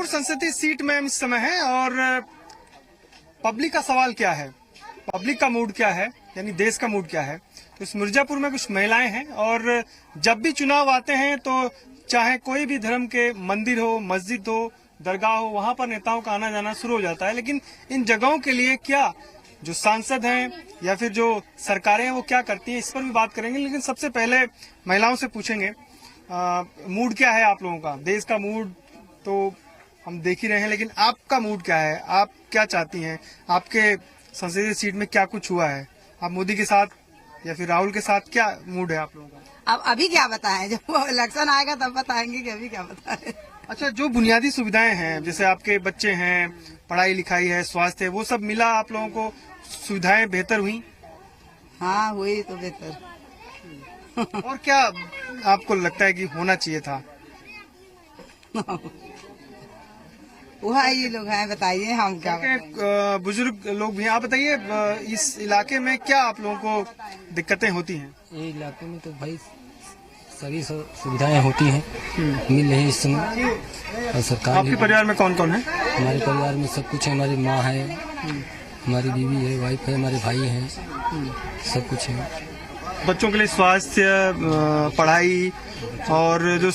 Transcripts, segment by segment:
मिर्जापुर संसदीय सीट में हम इस समय हैं और पब्लिक का सवाल क्या है, पब्लिक का मूड क्या है, यानी देश का मूड क्या है। तो इस मिर्जापुर में कुछ महिलाएं हैं और जब भी चुनाव आते हैं तो चाहे कोई भी धर्म के मंदिर हो, मस्जिद हो, दरगाह हो, वहां पर नेताओं का आना जाना शुरू हो जाता है। लेकिन इन जगहों के लिए क्या जो सांसद हैं या फिर जो सरकारें हैं वो क्या करती हैं, इस पर भी बात करेंगे। लेकिन सबसे पहले महिलाओं से पूछेंगे मूड क्या है आप लोगों का। देश का मूड तो हम देख ही रहे हैं, लेकिन आपका मूड क्या है, आप क्या चाहती हैं, आपके संसदीय सीट में क्या कुछ हुआ है, आप मोदी के साथ या फिर राहुल के साथ क्या मूड है आप लोगों का? अब अभी क्या बताएं, जब इलेक्शन आएगा तब बताएंगे कि अभी क्या बताएं। अच्छा, जो बुनियादी सुविधाएं हैं, जैसे आपके बच्चे हैं, पढ़ाई लिखाई है, स्वास्थ्य है, वो सब मिला आप लोगों को, सुविधाएं बेहतर हुई? हाँ हुई तो बेहतर। और क्या आपको लगता है कि होना चाहिए था? वह ये लोग हैं, बताइए हम क्या बताएं। बुजुर्ग लोग भी हैं, आप बताइए इस इलाके में क्या आप लोगों को दिक्कतें होती हैं? ये इलाके में तो भाई सभी सुविधाएं होती हैं, मिल रही इस समय। और सरकार आपके परिवार में कौन कौन है? हमारे परिवार में सब कुछ है, हमारी माँ है, हमारी बीवी है, वाइफ है, हमारे भाई हैं, सब कुछ है। बच्चों के लिए स्वास्थ्य, पढ़ाई और जो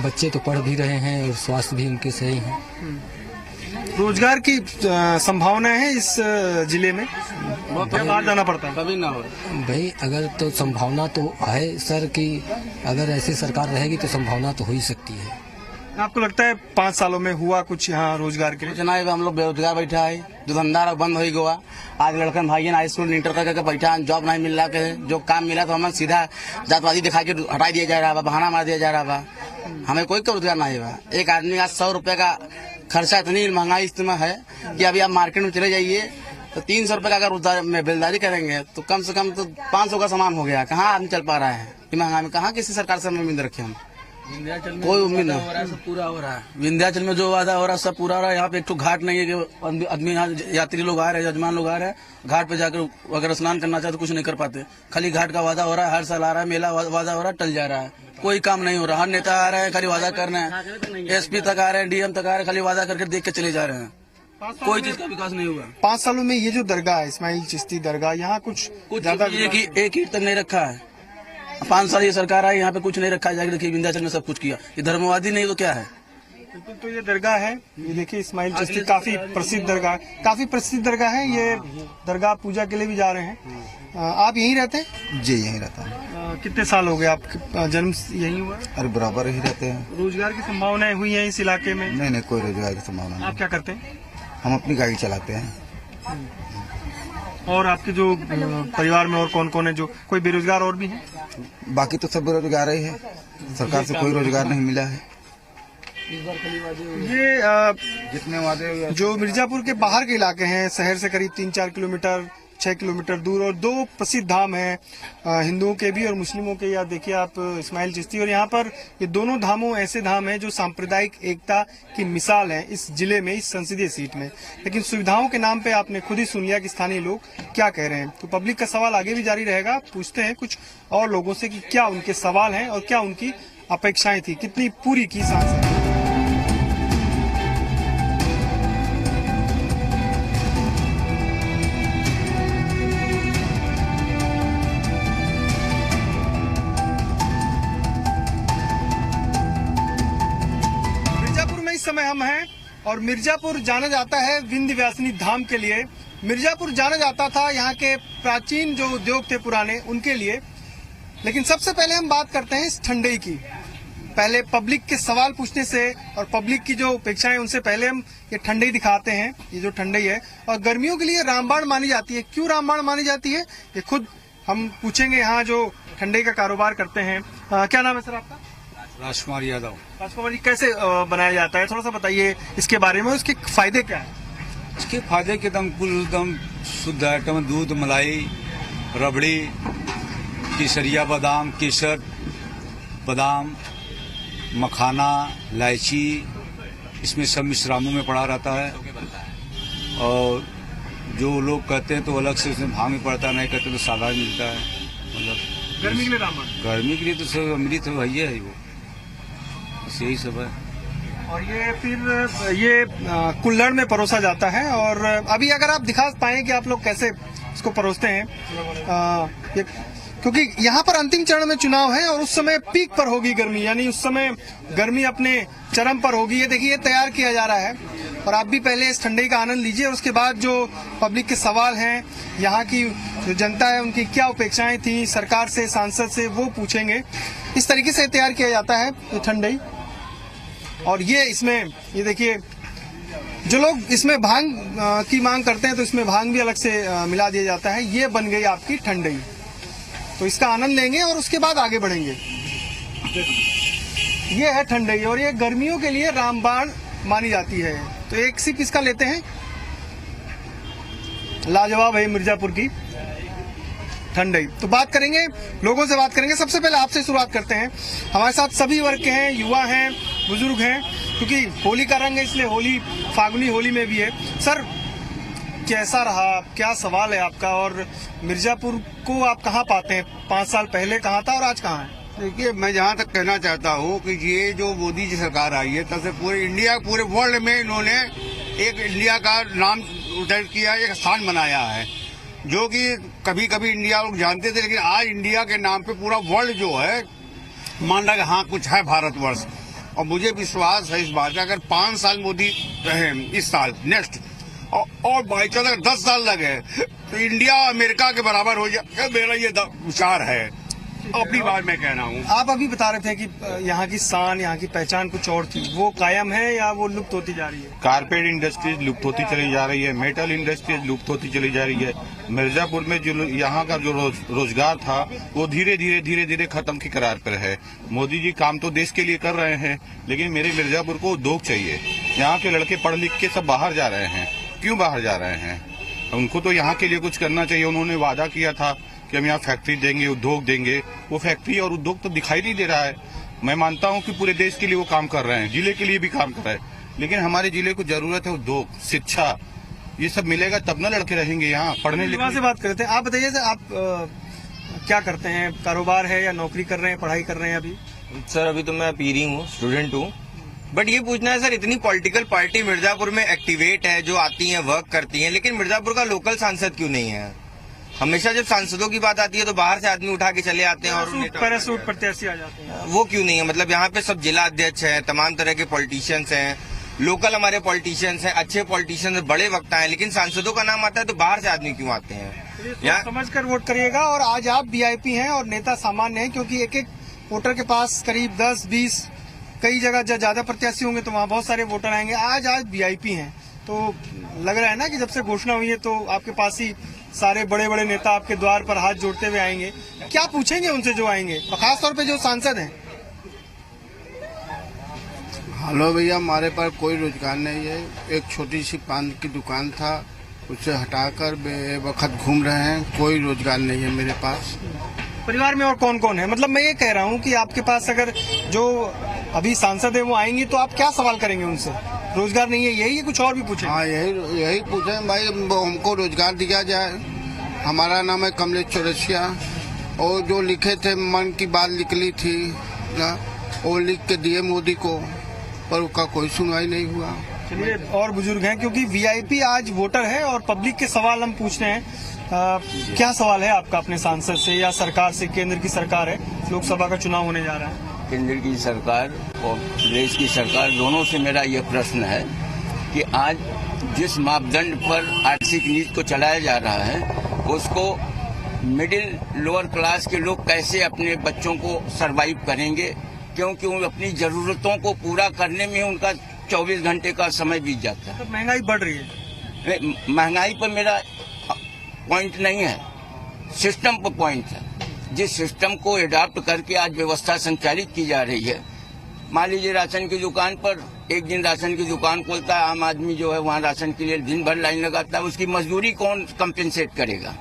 बच्चे तो पढ़ भी रहे हैं और स्वास्थ्य भी उनके सही है। रोजगार की संभावनाएं हैं इस जिले में, बाहर जाना पड़ता है कभी ना हो भाई। अगर तो संभावना तो है सर कि अगर ऐसी सरकार रहेगी तो संभावना तो हो ही सकती है। आपको लगता है 5 सालों में हुआ कुछ यहाँ रोजगार के लिए? कुछ नहीं, हम लोग बेरोजगार बैठा है, जो धंधा बंद हो गया। आज लड़कन भाई हाई स्कूल इंटर करके बैठा, जॉब नहीं मिल रहा है। जो काम मिला तो हमें सीधा जातवादी दिखा के हटा दिया जा रहा है, बहाना मार दिया जा रहा है। हमें कोई रोजगार नहीं हुआ। एक आदमी का 100 रुपए का खर्चा इतनी महंगाई इसमें है कि अभी आप मार्केट में चले जाइए तो 300 रुपए का अगर बेलदारी करेंगे तो कम से कम तो 500 का सामान हो गया। कहाँ आदमी चल पा रहा है कि महंगाई में? कहाँ किसी सरकार से उम्मीद रखे हम? कोई उम्मीद नहीं। सब पूरा हो रहा है विंध्याचल में, जो वादा हो रहा है सब पूरा हो रहा है। यहाँ पे एक तो घाट नहीं है कि आदमी, यहाँ यात्री लोग आ रहे हैं, यजमान लोग आ रहे हैं, घाट पे जाकर अगर स्नान करना चाहते तो कुछ नहीं कर पाते। खाली घाट का वादा हो रहा है, हर साल आ रहा है, मेला वादा हो रहा है, टल जा रहा है, कोई काम नहीं हो रहा। हर नेता आ रहे हैं, खाली वादा कर रहे हैं, एसपी तक आ रहे हैं, डीएम तक आ रहे हैं, खाली वादा करके देख के चले जा रहे हैं, कोई चीज का विकास नहीं हुआ। 5 सालों में ये जो दरगाह है, इस्माइल चिश्ती दरगाह, यहाँ कुछ ज्यादा एक ईंट तक नहीं रखा है। 5 साल ये सरकार आई, यहाँ पे कुछ नहीं रखा है। जाकर देखिए विंध्याचल में सब कुछ किया। ये धर्मवादी नहीं तो क्या है? बिल्कुल। तो ये दरगाह है, ये देखिए इस्माइल चिश्ती, काफी प्रसिद्ध दरगाह, काफी प्रसिद्ध दरगाह है। ये दरगाह पूजा के लिए भी जा रहे हैं। आप यहीं रहते हैं? जी यहीं रहता है। कितने साल हो गए आपका जन्म यहीं हुआ? अरे बराबर ही रहते हैं। रोजगार की संभावनाएं हुई हैं इस इलाके में? नहीं, कोई रोजगार की संभावना नहीं। आप क्या करते हैं? हम अपनी गाड़ी चलाते हैं। और आपके जो परिवार में और कौन कौन है, जो कोई बेरोजगार और भी है? बाकी तो सब बेरोजगार ही है, सरकार से कोई रोजगार नहीं मिला है। ये जितने वादे जो मिर्जापुर के बाहर के इलाके हैं, शहर से करीब 3-4 किलोमीटर, 6 किलोमीटर दूर, और 2 प्रसिद्ध धाम हैं हिंदुओं के भी और मुस्लिमों के। या देखिए आप इस्माइल चिश्ती, और यहाँ पर ये दोनों धामों ऐसे धाम हैं जो सांप्रदायिक एकता की मिसाल है इस जिले में, इस संसदीय सीट में। लेकिन सुविधाओं के नाम पे आपने खुद ही सुन लिया कि स्थानीय लोग क्या कह रहे हैं। तो पब्लिक का सवाल आगे भी जारी रहेगा, पूछते हैं कुछ और लोगों से कि क्या उनके सवाल हैं और क्या उनकी अपेक्षाएं थी, कितनी पूरी की सांसद। समय हम हैं और मिर्जापुर जाना जाता है विंध्यवासिनी धाम के लिए। मिर्जापुर जाना जाता था यहाँ के प्राचीन जो उद्योग थे पुराने, उनके लिए। लेकिन सबसे पहले हम बात करते हैं इस ठंडई की। पहले पब्लिक के सवाल पूछने से और पब्लिक की जो अपेक्षाएं, उनसे पहले हम ये ठंडई दिखाते हैं। ये जो ठंडई है और गर्मियों के लिए रामबाण मानी जाती है। क्यों रामबाण मानी जाती है ये खुद हम पूछेंगे यहाँ जो ठंडई का कारोबार करते हैं। क्या नाम है सर आपका? राजकुमार यादव। राजकुमार जी, कैसे बनाया जाता है, थोड़ा सा बताइए इसके बारे में, उसके फायदे क्या है? इसके फायदे के एकदम शुद्ध आइटम, दूध, मलाई, रबड़ी, केसरिया बादाम, केसर, बादाम, मखाना, इलायची, इसमें सब मिश्रामों में पड़ा रहता है। और जो लोग कहते हैं तो अलग से उसमें भाव में पड़ता है, नहीं कहते तो सादा मिलता है। मतलब गर्मी के लिए रामबाण, गर्मी के लिए तो सब अमृत है, वो बस यही सब है। और ये फिर ये कुल्हड़ में परोसा जाता है। और अभी अगर आप दिखा पाए कि आप लोग कैसे इसको परोसते हैं, क्योंकि यहाँ पर अंतिम चरण में चुनाव है और उस समय पीक पर होगी गर्मी, यानी उस समय गर्मी अपने चरम पर होगी। ये देखिए तैयार किया जा रहा है और आप भी पहले इस ठंडई का आनंद लीजिए और उसके बाद जो पब्लिक के सवाल हैं, यहाँ की जो जनता है उनकी क्या अपेक्षाएं थी सरकार से, सांसद से, वो पूछेंगे। इस तरीके से तैयार किया जाता है ये ठंडई। और ये इसमें ये देखिए जो लोग इसमें भांग की मांग करते हैं तो इसमें भांग भी अलग से मिला दिया जाता है। ये बन गई आपकी ठंडई, तो इसका आनंद लेंगे और उसके बाद आगे बढ़ेंगे। ये है ठंडई और ये गर्मियों के लिए रामबाण मानी जाती है। तो एक सिप इसका लेते हैं। लाजवाब है मिर्जापुर की ठंडई। तो बात करेंगे, लोगों से बात करेंगे। सबसे पहले आपसे शुरुआत करते हैं। हमारे साथ सभी वर्ग के हैं, युवा हैं, बुजुर्ग हैं, क्योंकि होली का रंग है इसलिए होली फागुनी होली में भी है। सर कैसा रहा, क्या सवाल है आपका, और मिर्जापुर को आप कहाँ पाते हैं? 5 साल पहले कहाँ था और आज कहाँ है? देखिए, मैं जहाँ तक कहना चाहता हूँ कि ये जो मोदी जी सरकार आई है तब से पूरे इंडिया, पूरे वर्ल्ड में इन्होंने एक इंडिया का नाम दर्ज किया, एक स्थान बनाया है, जो कि कभी कभी इंडिया लोग जानते थे, लेकिन आज इंडिया के नाम पे पूरा वर्ल्ड जो है मान रहा कि हाँ कुछ है भारतवर्ष। और मुझे विश्वास है इस बात का, अगर 5 साल मोदी रहे इस साल नेक्स्ट और बाई चांस अगर 10 साल लगे तो इंडिया अमेरिका के बराबर हो जाए, मेरा ये विचार है। अपनी बात मैं कह रहा हूँ। आप अभी बता रहे थे कि यहाँ की शान, यहाँ की पहचान कुछ और थी, वो कायम है या वो लुप्त होती जा रही है? कारपेट इंडस्ट्रीज लुप्त होती चली जा रही है, मेटल इंडस्ट्रीज लुप्त होती चली जा रही है। मिर्जापुर में जो यहाँ का जो रोजगार था वो धीरे धीरे खत्म की करार पर है। मोदी जी काम तो देश के लिए कर रहे हैं, लेकिन मेरे मिर्जापुर को उद्योग चाहिए। यहाँ के लड़के पढ़ लिख के सब बाहर जा रहे हैं। क्यों बाहर जा रहे हैं? उनको तो यहाँ के लिए कुछ करना चाहिए। उन्होंने वादा किया था कि हम यहाँ फैक्ट्री देंगे, उद्योग देंगे। वो फैक्ट्री और उद्योग तो दिखाई नहीं दे रहा है। मैं मानता हूँ कि पूरे देश के लिए वो काम कर रहे हैं, जिले के लिए भी काम कर रहे हैं, लेकिन हमारे जिले को जरूरत है उद्योग, शिक्षा, ये सब मिलेगा तब ना लड़के रहेंगे यहाँ पढ़ने लिखने। से बात करते हैं। आप बताइए सर, आप क्या करते हैं? कारोबार है या नौकरी कर रहे हैं, पढ़ाई कर रहे हैं? अभी सर अभी तो मैं पीरी हूँ, स्टूडेंट हूँ। बट ये पूछना है सर, इतनी पॉलिटिकल पार्टी मिर्जापुर में एक्टिवेट है, जो आती हैं, वर्क करती हैं, लेकिन मिर्जापुर का लोकल सांसद क्यों नहीं है? हमेशा जब सांसदों की बात आती है तो बाहर से आदमी उठा के चले आते हैं और पैरासूट प्रत्याशी आ जाते हैं। वो क्यों नहीं है? मतलब यहाँ पे सब जिला अध्यक्ष हैं, तमाम तरह के पॉलिटिशियंस हैं, लोकल हमारे पॉलिटिशियंस हैं, अच्छे पॉलिटिशियंस, बड़े वक्ता हैं, लेकिन सांसदों का नाम आता है तो बाहर से आदमी क्यों आते हैं? यहाँ समझकर वोट करिएगा। और आज आप वीआईपी हैं और नेता सामान्य हैं, क्योंकि एक एक वोटर के पास करीब 10-20 कई जगह ज्यादा प्रत्याशी होंगे तो वहाँ बहुत सारे वोटर आएंगे। आज वीआईपी हैं, तो लग रहा है ना कि जब से घोषणा हुई है तो आपके पास ही सारे बड़े बड़े नेता आपके द्वार पर हाथ जोड़ते हुए आएंगे। क्या पूछेंगे उनसे जो आएंगे, और खासतौर पे जो सांसद हैं? हेलो भैया, हमारे पास कोई रोजगार नहीं है। एक छोटी सी पान की दुकान था, उसे हटाकर बेवक्त घूम रहे हैं। कोई रोजगार नहीं है मेरे पास। परिवार में और कौन कौन है? मतलब मैं ये कह रहा हूँ कि आपके पास अगर जो अभी सांसद है वो आएंगी तो आप क्या सवाल करेंगे उनसे? रोजगार नहीं है यही, कुछ और भी पूछे? हाँ, यही पूछे भाई, हमको रोजगार दिया जाए। हमारा नाम है कमलेश चौरसिया, और जो लिखे थे मन की बात निकली थी ना, वो लिख के दिए मोदी को, पर उसका कोई सुनवाई नहीं हुआ। चलिए, और बुजुर्ग हैं, क्योंकि वीआईपी आज वोटर है और पब्लिक के सवाल हम पूछ रहे हैं। क्या सवाल है आपका अपने सांसद से या सरकार से? केंद्र की सरकार है, लोकसभा का चुनाव होने जा रहा है। केंद्र की सरकार और प्रदेश की सरकार दोनों से मेरा यह प्रश्न है कि आज जिस मापदंड पर आर्थिक नीति को चलाया जा रहा है, उसको मिडिल लोअर क्लास के लोग कैसे अपने बच्चों को सरवाइव करेंगे, क्योंकि वो अपनी जरूरतों को पूरा करने में उनका 24 घंटे का समय बीत जाता है। तो महंगाई बढ़ रही है। महंगाई पर मेरा पॉइंट नहीं है, सिस्टम पर पॉइंट है। जिस सिस्टम को एडॉप्ट करके आज व्यवस्था संचालित की जा रही है, मान लीजिए राशन की दुकान पर एक दिन राशन की दुकान खोलता है, आम आदमी जो है वहाँ राशन के लिए दिन भर लाइन लगाता है, उसकी मजदूरी कौन कंपेंसेट करेगा?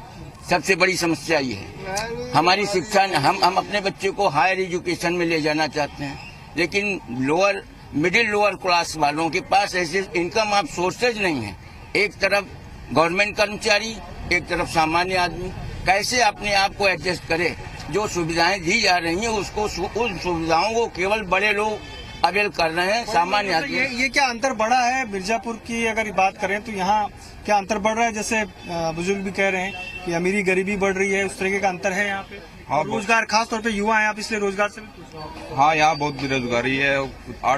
सबसे बड़ी समस्या ये है। हमारी शिक्षा, हम अपने बच्चे को हायर एजुकेशन में ले जाना चाहते हैं, लेकिन मिडिल लोअर क्लास वालों के पास ऐसे इनकम आप सोर्सेज नहीं है। एक तरफ गवर्नमेंट कर्मचारी, एक तरफ सामान्य आदमी, कैसे अपने आप को एडजस्ट करे? जो सुविधाएं दी जा रही हैं उसको, उन सुविधाओं को केवल बड़े लोग अवेल कर रहे हैं सामान्य आदमी। ये क्या अंतर बढ़ा है मिर्जापुर की अगर बात करें तो यहाँ क्या अंतर बढ़ रहा है? जैसे बुजुर्ग भी कह रहे हैं कि अमीरी गरीबी बढ़ रही है, उस तरीके का अंतर है यहाँ पे। हाँ, रोजगार, खास तौर पे युवा हैं आप, इसलिए रोजगार से भी पूछ रहा हूं। हाँ, यहाँ बहुत बेरोजगारी है।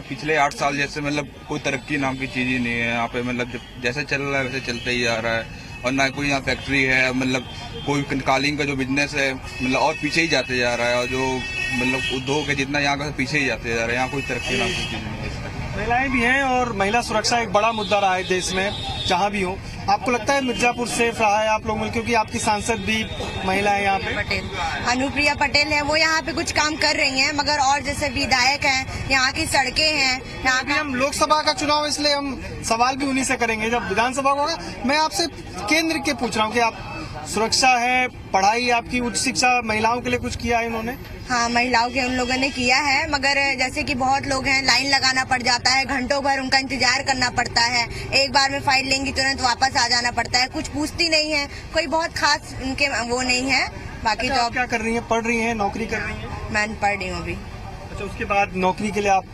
पिछले 8 साल जैसे मतलब कोई तरक्की नाम की चीज ही नहीं है यहाँ पे। मतलब जैसे चल रहा है वैसे चलते ही जा रहा है, और ना कोई यहाँ फैक्ट्री है। मतलब कोई कालीन का जो बिजनेस है मतलब और पीछे ही जाते जा रहा है, और जो मतलब उद्योग है जितना यहाँ का पीछे ही जाते जा रहा है। यहाँ कोई तरक्की नाम की चीज नहीं है। महिलाएं भी हैं और महिला सुरक्षा एक बड़ा मुद्दा रहा है देश में जहाँ भी हो। आपको लगता है मिर्जापुर सेफ रहा है आप लोगों में, क्योंकि आपकी सांसद भी महिला है यहाँ पे? पटेल, अनुप्रिया पटेल है, वो यहाँ पे कुछ काम कर रही हैं, मगर और जैसे विधायक हैं, यहाँ की सड़कें हैं, यहाँ अभी हम लोकसभा का चुनाव, इसलिए हम सवाल भी उन्हीं से करेंगे। जब विधानसभा होगा, मैं आपसे केंद्र के पूछ रहा हूँ कि आप सुरक्षा है, पढ़ाई, आपकी उच्च शिक्षा, महिलाओं के लिए कुछ किया है इन्होंने? हाँ, महिलाओं के उन लोगों ने किया है, मगर जैसे कि बहुत लोग हैं, लाइन लगाना पड़ जाता है, घंटों भर उनका इंतजार करना पड़ता है, एक बार में फाइल लेंगी तुरंत वापस आ जाना पड़ता है, कुछ पूछती नहीं है, कोई बहुत खास उनके वो नहीं है। बाकी तो आप क्या कर रही हैं? पढ़ रही हैं, नौकरी कर रही हैं? मैं पढ़ रही हूँ अभी। अच्छा, उसके बाद नौकरी के लिए आप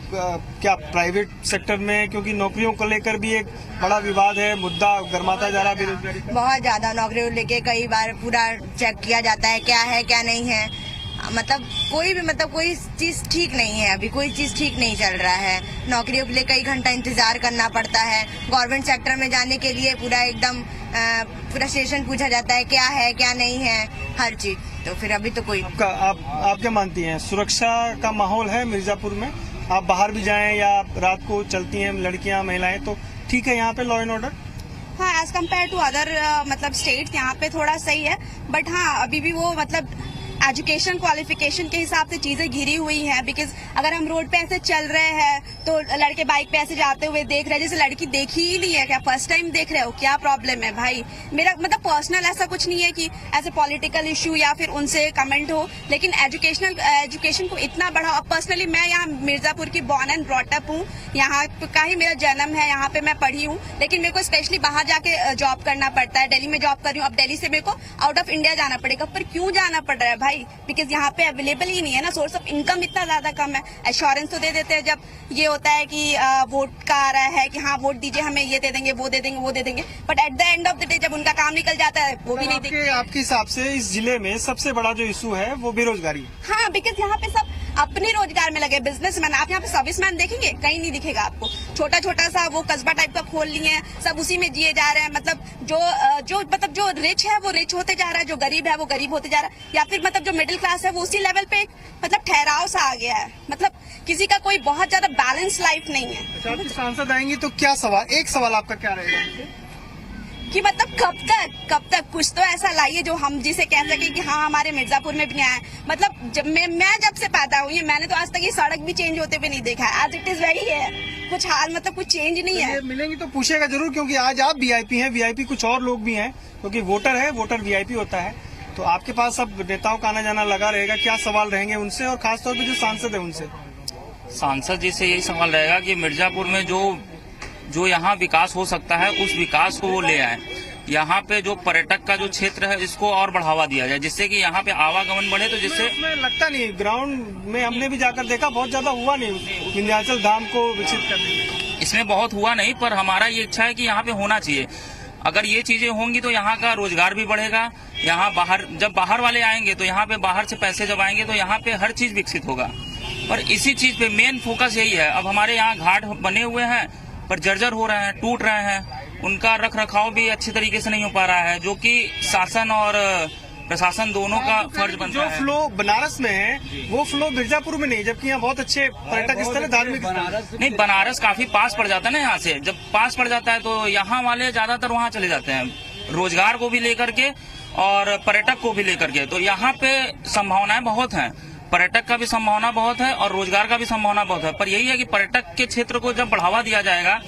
क्या प्राइवेट सेक्टर में, क्योंकि नौकरियों को लेकर भी एक बड़ा विवाद है, मुद्दा गर्माता जा रहा है बेरोजगारी का? बहुत ज्यादा नौकरियों को लेके कई बार पूरा चेक किया जाता है क्या नहीं है। मतलब कोई चीज ठीक नहीं है, अभी कोई चीज ठीक नहीं चल रहा है। नौकरियों के लिए कई घंटा इंतजार करना पड़ता है। गवर्नमेंट सेक्टर में जाने के लिए पूरा एकदम पूरा स्टेशन पूछा जाता है क्या नहीं है, हर चीज। तो फिर अभी तो कोई आप क्या मानती हैं, सुरक्षा का माहौल है मिर्जापुर में? आप बाहर भी जाएं या रात को चलती हैं लड़कियां, महिलाएं, तो ठीक है यहाँ पे लॉ एंड ऑर्डर? हाँ, एज कम्पेयर टू अदर मतलब स्टेट यहाँ पे थोड़ा सही है, बट हाँ अभी भी वो मतलब एजुकेशन क्वालिफिकेशन के हिसाब से चीजें घिरी हुई हैं। बिकॉज अगर हम रोड पे ऐसे चल रहे हैं तो लड़के बाइक पे ऐसे जाते हुए देख रहे हैं, जैसे लड़की देखी ही नहीं है क्या, फर्स्ट टाइम देख रहे हो, क्या प्रॉब्लम है भाई? मेरा मतलब पर्सनल ऐसा कुछ नहीं है कि ऐसे पॉलिटिकल इशू या फिर उनसे कमेंट हो, लेकिन एजुकेशन को इतना बढ़ाओ। पर्सनली मैं यहाँ मिर्जापुर की बॉर्न एंड ब्रॉट अप हूँ, यहाँ का ही मेरा जन्म है, यहाँ पे मैं पढ़ी हूँ, लेकिन मेरे को स्पेशली बाहर जाके जॉब करना पड़ता है। दिल्ली में जॉब कर रही हूँ, अब दिल्ली से मेरे को आउट ऑफ इंडिया जाना पड़ेगा। पर क्यों जाना पड़ रहा है भाई? बिकॉज यहाँ पे अवेलेबल ही नहीं है ना, सोर्स ऑफ इनकम इतना ज्यादा कम है। एश्योरेंस तो दे देते हैं जब ये होता है कि वोट का आ रहा है कि हाँ वोट दीजिए, हमें ये दे देंगे, वो दे देंगे, but at the end of the day जब उनका काम निकल जाता है वो भी नहीं देंगे। आपके हिसाब से इस जिले में सबसे बड़ा जो इशू है वो बेरोजगारी? हाँ, बिकॉज यहाँ पे सब अपने रोजगार में लगे, बिजनेसमैन। आप यहाँ पे सर्विसमैन देखेंगे कहीं नहीं दिखेगा आपको। छोटा छोटा सा वो कस्बा टाइप का खोल लिए हैं, सब उसी में जिए जा रहे हैं। मतलब जो रिच है वो रिच होते जा रहा है, जो गरीब है वो गरीब होते जा रहा है, या फिर मतलब जो मिडिल क्लास है वो उसी लेवल पे मतलब ठहराव सा आ गया है। मतलब किसी का कोई बहुत ज्यादा बैलेंस लाइफ नहीं है। आपकी सांसद आएंगी तो क्या सवाल, एक सवाल आपका क्या रहेगा कि मतलब कब तक कुछ तो ऐसा लाइए जो हम जिसे कह सके कि हाँ हमारे मिर्जापुर में भी नहीं आया। मतलब जब मैं जब से पैदा हुई है मैंने तो आज तक ये सड़क भी चेंज होते हुए नहीं देखा है। एज इट इज वही है, कुछ हाल मतलब कुछ चेंज नहीं है। मिलेंगी तो पूछेगा जरूर, क्योंकि आज आप वीआईपी हैं, वीआईपी कुछ और लोग भी हैं, क्योंकि वोटर है, वोटर वीआईपी होता है। तो आपके पास सब नेताओं का आना जाना लगा रहेगा, क्या सवाल रहेंगे उनसे, और खासतौर पर जो सांसद है उनसे? सांसद जी से यही सवाल रहेगा कि मिर्जापुर में जो यहाँ विकास हो सकता है उस विकास को वो ले आए। यहाँ पे जो पर्यटक का जो क्षेत्र है इसको और बढ़ावा दिया जाए, जिससे कि यहाँ पे आवागमन बढ़े। तो जिससे लगता नहीं, ग्राउंड में हमने भी जाकर देखा, बहुत ज्यादा हुआ नहीं विंध्याचल धाम को विकसित करने। इसमें बहुत हुआ नहीं, पर हमारा ये इच्छा है कि यहाँ पे होना चाहिए। अगर ये चीजें होंगी तो यहाँ का रोजगार भी बढ़ेगा। यहाँ जब बाहर वाले आएंगे तो यहाँ पे बाहर से पैसे जब आएंगे तो यहाँ पे हर चीज विकसित होगा। और इसी चीज पे मेन फोकस यही है। अब हमारे यहाँ घाट बने हुए हैं पर जर्जर हो रहे हैं, टूट रहे हैं, उनका रख रखाव भी अच्छे तरीके से नहीं हो पा रहा है, जो कि शासन और प्रशासन दोनों का फर्ज बनता है। जो फ्लो बनारस में है वो फ्लो मिर्जापुर में नहीं, जबकि यहाँ बहुत अच्छे पर्यटक स्थल है, धार्मिक नहीं। बनारस काफी पास पड़ जाता है ना यहाँ से, जब पास पड़ जाता है तो यहाँ वाले ज्यादातर वहाँ चले जाते हैं, रोजगार को भी लेकर के और पर्यटक को भी लेकर के। तो यहाँ पे संभावनाएं बहुत हैं, पर्यटक का भी संभावना बहुत है और रोजगार का भी संभावना बहुत है। पर यही है कि पर्यटक के क्षेत्र को जब बढ़ावा दिया जाएगा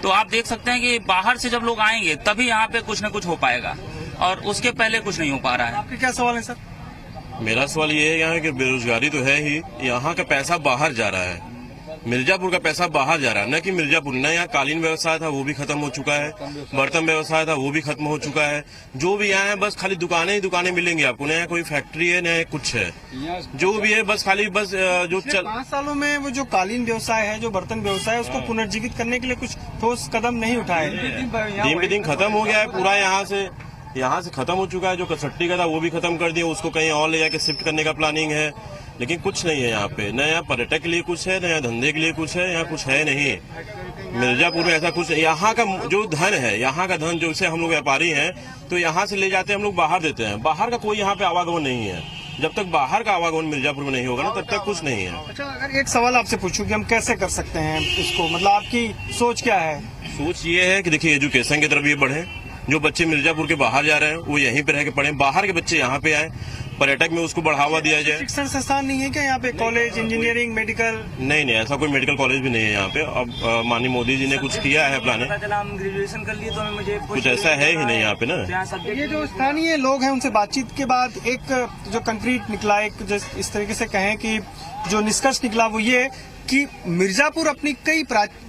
तो आप देख सकते हैं कि बाहर से जब लोग आएंगे तभी यहाँ पे कुछ न कुछ हो पाएगा, और उसके पहले कुछ नहीं हो पा रहा है। आपके क्या सवाल है सर? मेरा सवाल ये है यहाँ की बेरोजगारी तो है ही, यहाँ का पैसा बाहर जा रहा है। मिर्जापुर का पैसा बाहर जा रहा है, न कि मिर्जापुर। न यहाँ कालीन व्यवसाय था वो भी खत्म हो चुका है, बर्तन व्यवसाय था वो भी खत्म हो चुका है। जो भी यहाँ है बस खाली दुकानें ही दुकानें मिलेंगी आपको, न यहाँ कोई फैक्ट्री है न कुछ है। जो भी है बस खाली बस जो 5 सालों में वो जो कालीन व्यवसाय है, जो बर्तन व्यवसाय है, उसको पुनर्जीवित करने के लिए कुछ ठोस कदम नहीं उठाए। दिन पे दिन खत्म हो गया है पूरा, यहाँ से खत्म हो चुका है। जो कसट्टी का था वो भी खत्म कर दिया, उसको कहीं और ले जाके शिफ्ट करने का प्लानिंग है, लेकिन कुछ नहीं है यहाँ पे। न यहाँ पर्यटक के लिए कुछ है, न यहाँ धंधे के लिए कुछ है, यहाँ कुछ है नहीं। मिर्जापुर में ऐसा कुछ, यहाँ का जो धन है, यहाँ का धन जो से हम लोग व्यापारी हैं तो यहाँ से ले जाते हैं हम लोग, बाहर देते हैं। बाहर का कोई यहाँ पे आवागमन नहीं है। जब तक बाहर का आवागमन मिर्जापुर में नहीं होगा ना तब तक कुछ नहीं है। अच्छा, अगर एक सवाल आपसे पूछूं कि हम कैसे कर सकते हैं इसको, मतलब आपकी सोच क्या है? सोच ये है कि देखिए एजुकेशन की तरफ ये बढ़े। जो बच्चे मिर्जापुर के बाहर जा रहे हैं वो यहीं पे रह के पढ़े, बाहर के बच्चे यहाँ पे आए, पर्यटक में उसको बढ़ावा दिया जाए। शिक्षण संस्थान नहीं है क्या यहाँ पे? College, engineering, medical? नहीं, ऐसा कोई मेडिकल कॉलेज भी नहीं है यहाँ पे। अब माननीय मोदी जी ने कुछ किया है प्लानिंग, ग्रेजुएशन कर लिए तो मुझे कुछ ऐसा है ही नहीं यहाँ पे ना। ये जो स्थानीय लोग हैं उनसे बातचीत के बाद एक जो कंक्रीट निकला, एक जो इस तरीके से कहें कि जो निष्कर्ष निकला वो ये कि मिर्जापुर अपनी कई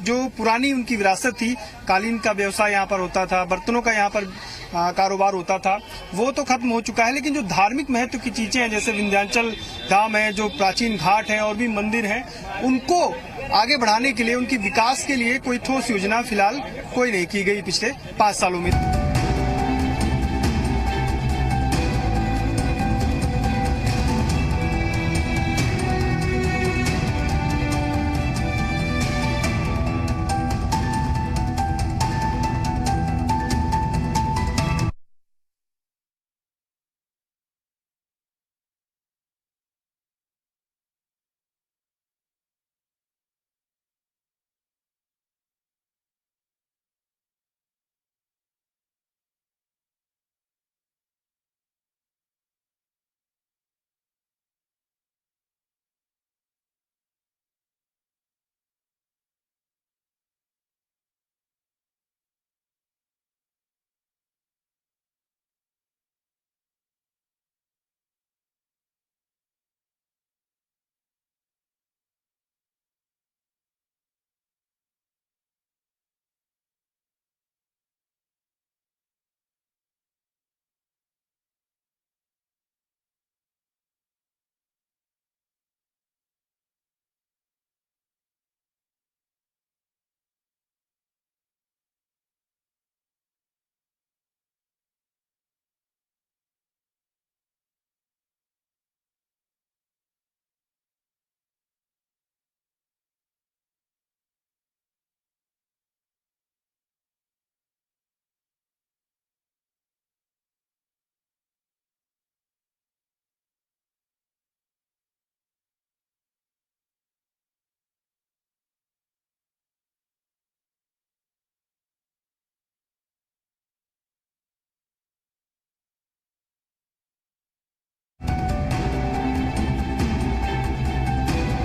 जो पुरानी उनकी विरासत थी, कालीन का व्यवसाय यहाँ पर होता था, बर्तनों का यहाँ पर कारोबार होता था, वो तो खत्म हो चुका है। लेकिन जो धार्मिक महत्व की चीजें हैं, जैसे विंध्याचल धाम है, जो प्राचीन घाट है और भी मंदिर हैं, उनको आगे बढ़ाने के लिए, उनकी विकास के लिए कोई ठोस योजना फिलहाल कोई नहीं की गई पिछले 5 सालों में।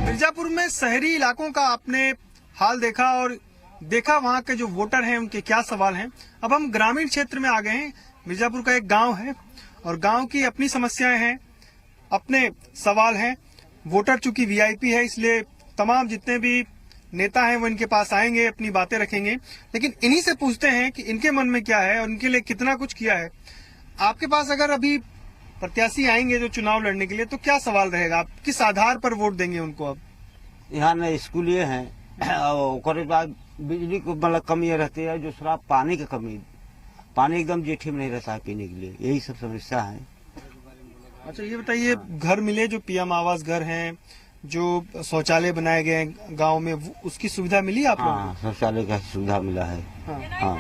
मिर्जापुर में शहरी इलाकों का आपने हाल देखा और देखा वहाँ के जो वोटर हैं उनके क्या सवाल हैं। अब हम ग्रामीण क्षेत्र में आ गए हैं। मिर्जापुर का एक गांव है और गांव की अपनी समस्याएं हैं, अपने सवाल हैं। वोटर चूंकि वीआईपी है, इसलिए तमाम जितने भी नेता हैं वो इनके पास आएंगे, अपनी बातें रखेंगे, लेकिन इन्हीं से पूछते हैं कि इनके मन में क्या है और इनके लिए कितना कुछ किया है। आपके पास अगर अभी प्रत्याशी आएंगे जो चुनाव लड़ने के लिए, तो क्या सवाल रहेगा? आप किस आधार पर वोट देंगे उनको? अब यहाँ न स्कूल ये है और बाद बिजली को मतलब कमी रहती है, जो शराब पानी की कमी, पानी एकदम जेठी में नहीं रहता है पीने के लिए, यही सब समस्या है। अच्छा, ये बताइए, घर मिले जो पीएम आवास घर हैं, जो शौचालय बनाए गए हैं गांव में, उसकी सुविधा मिली आप लोगों को? शौचालय का सुविधा मिला है। हाँ।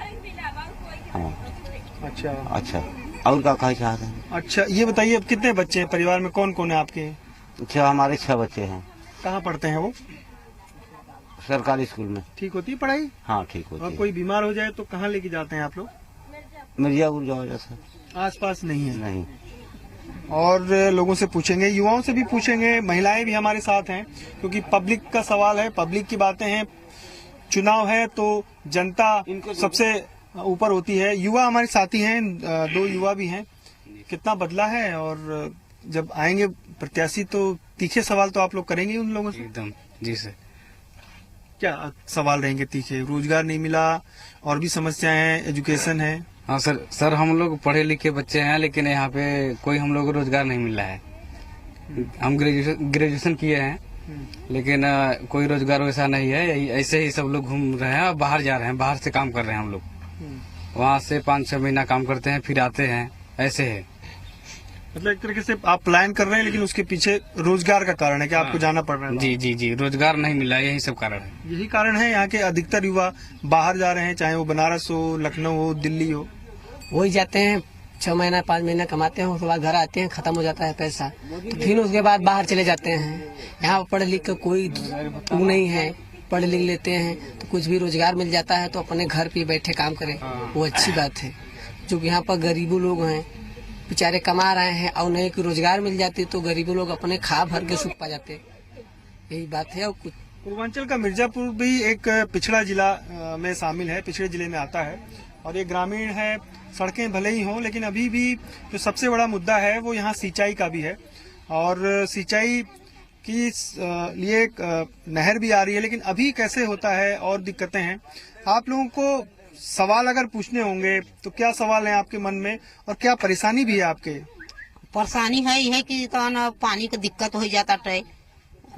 अच्छा और क्या कहा चाहते हैं? अच्छा, ये बताइए, अब कितने बच्चे हैं परिवार में, कौन कौन है आपके? अच्छा, हमारे 6 बच्चे हैं। कहाँ पढ़ते हैं वो? सरकारी स्कूल में। ठीक होती है पढ़ाई? हाँ, ठीक होती है। और कोई बीमार हो जाए तो कहाँ लेके जाते हैं आप लोग? मिर्जापुर जाओ जाता। आस पास नहीं है? नहीं। और लोगों से पूछेंगे, युवाओं से भी पूछेंगे, महिलाएं भी हमारे साथ हैं, क्योंकि पब्लिक का सवाल है, पब्लिक की बातें हैं। चुनाव है तो जनता सबसे ऊपर होती है। युवा हमारे साथी हैं, 2 युवा भी हैं। कितना बदला है, और जब आएंगे प्रत्याशी तो तीखे सवाल तो आप लोग करेंगे उन लोगों से? एकदम जी सर। क्या सवाल रहेंगे तीखे? रोजगार नहीं मिला, और भी समस्याएं हैं, एजुकेशन है। हाँ सर हम लोग पढ़े लिखे बच्चे हैं, लेकिन यहाँ पे कोई हम लोग को रोजगार नहीं मिल रहा है। हम ग्रेजुएशन किए हैं, लेकिन कोई रोजगार वैसा नहीं है। ऐसे ही सब लोग घूम रहे हैं और बाहर जा रहे हैं, बाहर से काम कर रहे हैं हम लोग। वहाँ से 5-6 महीना काम करते हैं, फिर आते हैं, ऐसे है। मतलब एक तरीके से आप प्लान कर रहे हैं, लेकिन उसके पीछे रोजगार का कारण है कि आपको जाना पड़ रहा है। जी, रोजगार नहीं मिला, यही सब कारण है। यही कारण है यहाँ के अधिकतर युवा बाहर जा रहे हैं, चाहे वो बनारस हो, लखनऊ हो, दिल्ली हो। वही जाते हैं, 6 महीना 5 महीना कमाते हैं, उसके बाद घर आते हैं, खत्म हो जाता है पैसा, तो फिर उसके बाद बाहर चले जाते हैं। यहाँ पढ़ लिख कर कोई नहीं है, पढ़ लिख लेते हैं तो कुछ भी रोजगार मिल जाता है, तो अपने घर पे बैठे काम करें, वो अच्छी बात है। जो यहाँ पर गरीबों लोग हैं, बेचारे कमा रहे हैं, और नहीं कि रोजगार मिल जाती तो गरीबों लोग अपने खा भर के सुख पा जाते, यही बात है। और कुछ पूर्वांचल का मिर्जापुर भी एक पिछड़ा जिला में शामिल है, पिछड़े जिले में आता है, और ये ग्रामीण है। सड़कें भले ही हों, लेकिन अभी भी जो सबसे बड़ा मुद्दा है वो यहाँ सिंचाई का भी है, और सिंचाई की लिए एक नहर भी आ रही है, लेकिन अभी कैसे होता है और दिक्कतें हैं। आप लोगों को सवाल अगर पूछने होंगे तो क्या सवाल है आपके मन में, और क्या परेशानी भी है आपके? परेशानी है यह कि तो पानी का दिक्कत हो जाता है,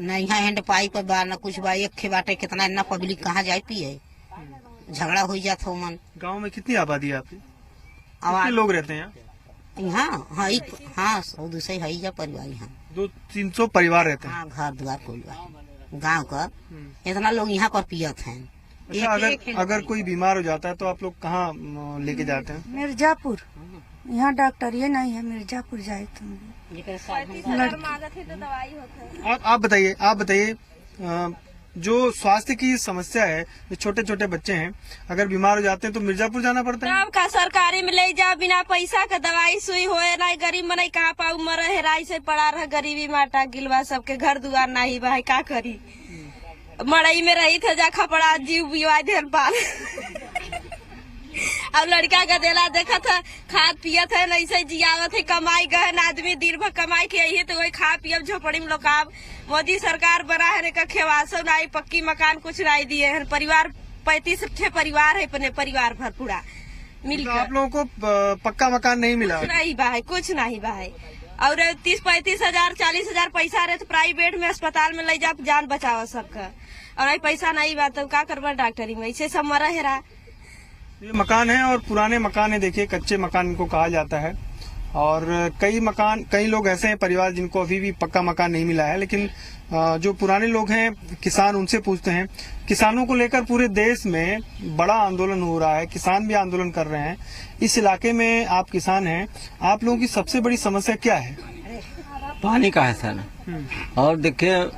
न यहाँ हैंड पाइप बा न कुछ बा, एक बाटे कितना इतना पब्लिक कहाँ जाए पिए, झगड़ा हो जाता हो मन। गांव में कितनी आबादी है आपकी? कितने लोग रहते हैं यहाँ? हाँ 100-200 है या परिवार यहाँ 200-300 परिवार रहते हैं। हाँ, घर द्वार कोई गाँव का इतना लोग यहाँ पर पियत हैं। अच्छा, अगर कोई बीमार हो जाता है तो आप लोग कहाँ लेके जाते हैं? मिर्जापुर। यहाँ डॉक्टर ये नहीं है, मिर्जापुर जाए तुम। आप बताइए जो स्वास्थ्य की समस्या है, जो छोटे छोटे बच्चे हैं अगर बीमार हो जाते हैं तो मिर्जापुर जाना पड़ता है। का सरकारी में ले जा, बिना पैसा का दवाई सुई होए ना, गरीब मन कहाँ पाऊ, मर हेराई से पड़ा रह, गरीबी माटा गिलवा, सबके घर दुआर नहीं बा, का करी। मड़ई में रही थे जा खपड़ा जीव बिवा देर पाल अब लड़का का देला देखा था, खाद पियत है, ऐसे जियावत है, कमाई गहन आदमी दिन भर कमाई के आई है, तो वही खा पियब झोपड़ी में लोग। मोदी सरकार बना है का खेवासो नहीं, पक्की मकान कुछ नहीं दिए हैं। परिवार 35 परिवार है, अपने परिवार भर पूरा मिलकर। आप लोगों को पक्का मकान नहीं मिला? कुछ नहीं भाई। और 30-35 हजार 40 हजार पैसा रहे तो प्राइवेट में अस्पताल में ले जा, जान बचाओ सबका, और पैसा नहीं बा तो क्या करवा डॉक्टरी में, ऐसे सब मरा हेरा। ये मकान है और पुराने मकान है, देखिए कच्चे मकान इनको कहा जाता है, और कई लोग ऐसे हैं परिवार जिनको अभी भी पक्का मकान नहीं मिला है। लेकिन जो पुराने लोग हैं किसान, उनसे पूछते हैं। किसानों को लेकर पूरे देश में बड़ा आंदोलन हो रहा है, किसान भी आंदोलन कर रहे हैं। इस इलाके में आप किसान हैं, आप लोगों की सबसे बड़ी समस्या क्या है? पानी का है सर, और देखिए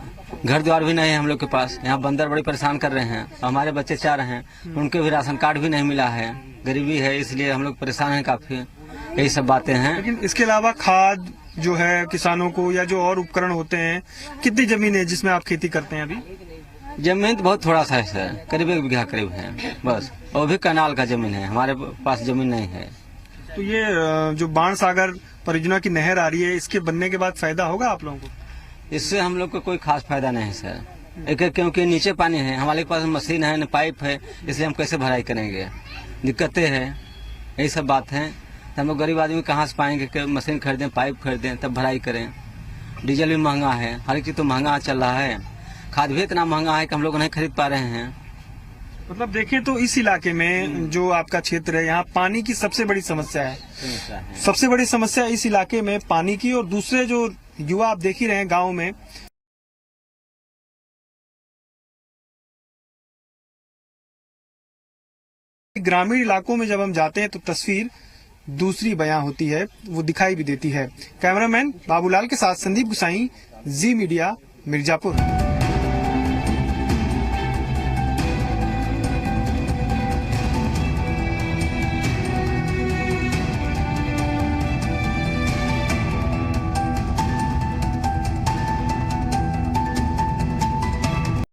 घर द्वार भी नहीं है हम लोग के पास। यहाँ बंदर बड़ी परेशान कर रहे हैं, हमारे बच्चे 4 हैं, उनके भी राशन कार्ड भी नहीं मिला है, गरीबी है, इसलिए हम लोग परेशान हैं काफी। यही सब बातें हैं। लेकिन इसके अलावा खाद जो है किसानों को, या जो और उपकरण होते हैं, कितनी जमीन है जिसमें आप खेती करते हैं अभी? जमीन तो बहुत थोड़ा सा है सर, करीब 1 बीघा करीब है बस, और भी कनाल का जमीन है, हमारे पास जमीन नहीं है। तो ये जो बाण सागर परियोजना की नहर आ रही है, इसके बनने के बाद फायदा होगा आप लोगों को? इससे हम लोग को कोई खास फायदा नहीं है सर, क्योंकि नीचे पानी है, हमारे पास मशीन है न पाइप है, इसलिए हम कैसे भराई करेंगे, दिक्कतें हैं, यही सब बात है। तो हम लोग गरीब आदमी कहाँ से पाएंगे, मशीन खरीदें, पाइप खरीदें, तब भराई करें। डीजल भी महंगा है, हर एक चीज तो महंगा चल रहा है, खाद भी इतना महंगा है कि हम लोग नहीं खरीद पा रहे हैं। मतलब देखें तो इस इलाके में जो आपका क्षेत्र है, यहाँ पानी की सबसे बड़ी समस्या है। सबसे बड़ी समस्या इस इलाके में पानी की, और दूसरे जो युवा आप देख ही रहे हैं गाँव में, ग्रामीण इलाकों में जब हम जाते हैं तो तस्वीर दूसरी बयां होती है, वो दिखाई भी देती है। कैमरामैन बाबूलाल के साथ संदीप गुसाई, जी मीडिया, मिर्जापुर।